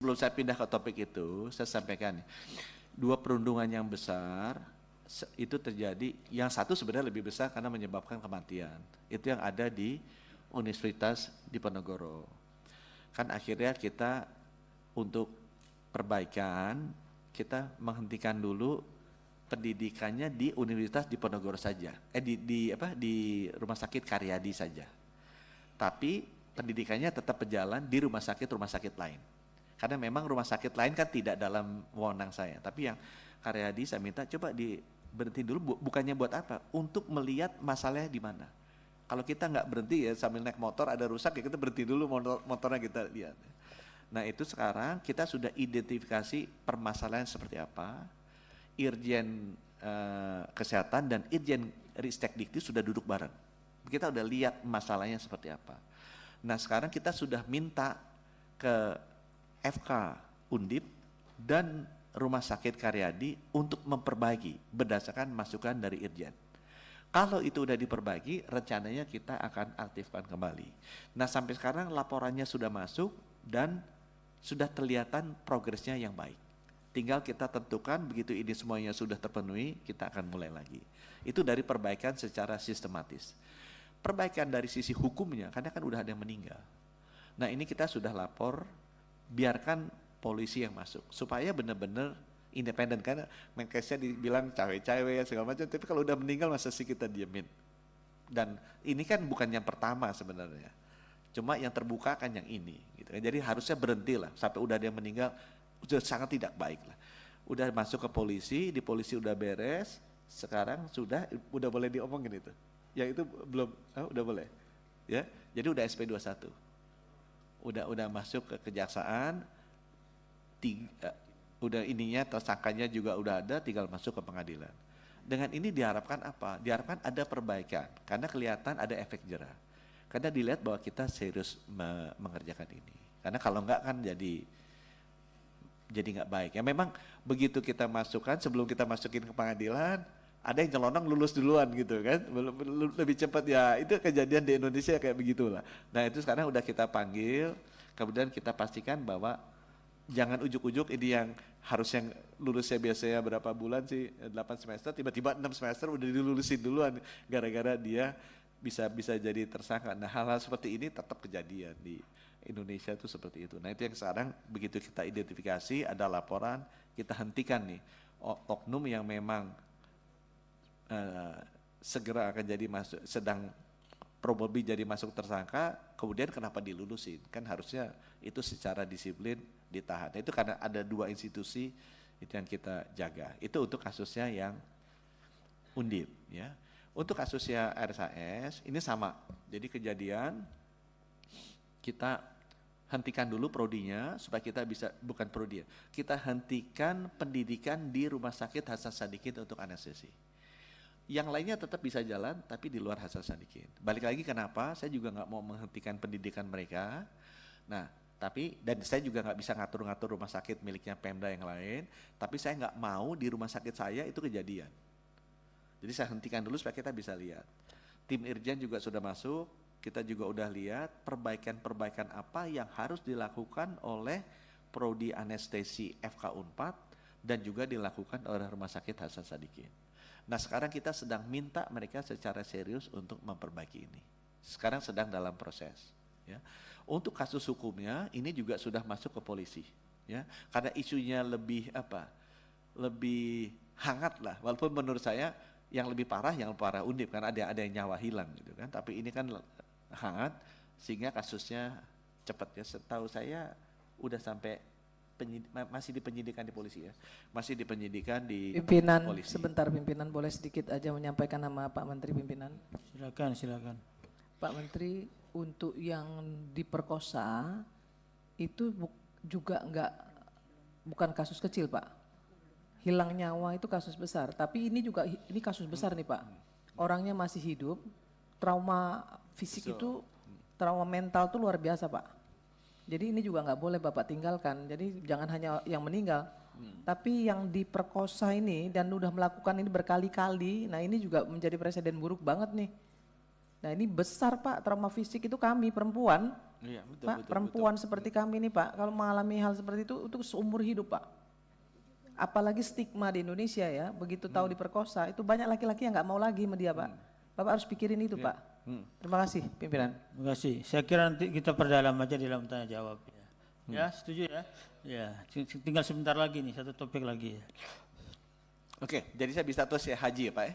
Sebelum saya pindah ke topik itu, saya sampaikan dua perundungan yang besar itu terjadi. Yang satu sebenarnya lebih besar karena menyebabkan kematian. Itu yang ada di Universitas Diponegoro. Kan akhirnya kita untuk perbaikan, kita menghentikan dulu pendidikannya di Universitas Diponegoro saja. Di Rumah Sakit Karyadi saja. Tapi pendidikannya tetap berjalan di rumah sakit lain. Karena memang rumah sakit lain kan tidak dalam wewenang saya. Tapi yang Karyadi saya minta coba berhenti dulu, bukannya buat apa? Untuk melihat masalahnya di mana. Kalau kita nggak berhenti ya sambil naik motor ada rusak ya kita berhenti dulu motornya kita lihat. Nah itu sekarang kita sudah identifikasi permasalahan seperti apa. Irjen Kesehatan dan Irjen Ristek Dikti sudah duduk bareng. Kita udah lihat masalahnya seperti apa. Nah sekarang kita sudah minta ke FK Undip dan Rumah Sakit Karyadi untuk memperbaiki berdasarkan masukan dari Irjen. Kalau itu udah diperbaiki, rencananya kita akan aktifkan kembali. Nah sampai sekarang laporannya sudah masuk dan sudah kelihatan progresnya yang baik. Tinggal kita tentukan begitu ini semuanya sudah terpenuhi, kita akan mulai lagi. Itu dari perbaikan secara sistematis. Perbaikan dari sisi hukumnya, karena kan udah ada yang meninggal. Nah ini kita sudah lapor, biarkan polisi yang masuk supaya benar-benar independen, karena Menkesnya dibilang cawe-cawe segala macam, tapi kalau udah meninggal masa sih kita diemin. Dan ini kan bukan yang pertama sebenarnya, cuma yang terbuka kan yang ini gitu. Jadi harusnya berhenti lah sampai udah ada yang meninggal, sudah sangat tidak baik lah. Udah masuk ke polisi, di polisi udah beres, sekarang udah boleh diomongin itu. Yang itu belum, udah boleh ya. Jadi udah SP21. Udah masuk ke kejaksaan, udah ininya tersangkanya juga udah ada, tinggal masuk ke pengadilan. Dengan ini diharapkan apa? Diharapkan ada perbaikan, karena kelihatan ada efek jerah. Karena dilihat bahwa kita serius mengerjakan ini. Karena kalau enggak kan jadi nggak baik. Ya memang begitu kita masukkan, sebelum kita masukin ke pengadilan, ada yang nyelonong lulus duluan gitu kan, lebih cepat ya. Itu kejadian di Indonesia kayak begitulah. Nah itu sekarang udah kita panggil, kemudian kita pastikan bahwa jangan ujuk-ujuk ini yang harusnya lulusnya biasanya berapa bulan sih, 8 semester, tiba-tiba 6 semester udah dilulusin duluan gara-gara dia bisa jadi tersangka. Nah hal-hal seperti ini tetap kejadian di Indonesia itu seperti itu. Nah itu yang sekarang begitu kita identifikasi, ada laporan, kita hentikan nih oknum yang memang segera akan jadi sedang probably jadi masuk tersangka, kemudian kenapa dilulusin? Kan harusnya itu secara disiplin ditahan. Itu karena ada dua institusi itu yang kita jaga. Itu untuk kasusnya yang Undip ya. Untuk kasusnya RSAS ini sama. Jadi kejadian kita hentikan dulu prodinya supaya kita bisa, bukan prodi, kita hentikan pendidikan di Rumah Sakit Hasan Sadikin untuk anestesi. Yang lainnya tetap bisa jalan, tapi di luar Hasan Sadikin. Balik lagi kenapa? Saya juga nggak mau menghentikan pendidikan mereka. Nah, dan saya juga nggak bisa ngatur-ngatur rumah sakit miliknya Pemda yang lain. Tapi saya nggak mau di rumah sakit saya itu kejadian. Jadi saya hentikan dulu supaya kita bisa lihat. Tim Irjen juga sudah masuk. Kita juga udah lihat perbaikan-perbaikan apa yang harus dilakukan oleh Prodi Anestesi FK Unpad dan juga dilakukan oleh Rumah Sakit Hasan Sadikin. Nah sekarang kita sedang minta mereka secara serius untuk memperbaiki ini. Sekarang sedang dalam proses. Ya. Untuk kasus hukumnya ini juga sudah masuk ke polisi. Ya. Karena isunya lebih hangat lah. Walaupun menurut saya yang lebih parah Undip, kan ada yang nyawa hilang gitu kan. Tapi ini kan hangat sehingga kasusnya cepat ya. Setahu saya udah sampai masih di penyidikan di polisi ya, masih di penyidikan di pimpinan polisi. Sebentar pimpinan, boleh sedikit aja menyampaikan nama Pak Menteri pimpinan? Silakan. Pak Menteri, untuk yang diperkosa itu juga bukan kasus kecil Pak. Hilang nyawa itu kasus besar, tapi ini kasus besar nih Pak. Orangnya masih hidup, trauma fisik itu, trauma mental itu luar biasa Pak. Jadi ini juga nggak boleh Bapak tinggalkan. Jadi jangan hanya yang meninggal, tapi yang diperkosa ini dan udah melakukan ini berkali-kali. Nah ini juga menjadi presiden buruk banget nih. Nah ini besar Pak, trauma fisik itu kami perempuan Iya, betul, Pak, perempuan seperti kami nih Pak, kalau mengalami hal seperti itu seumur hidup Pak. Apalagi stigma di Indonesia ya, begitu tahu diperkosa, itu banyak laki-laki yang nggak mau lagi sama dia Pak. Bapak harus pikirin itu Pak. Terima kasih pimpinan. Terima kasih. Saya kira nanti kita perdalam aja di dalam tanya jawab ya. Ya, setuju ya? Ya, tinggal sebentar lagi nih, satu topik lagi ya. Oke, jadi saya bisa terus ya haji ya Pak ya?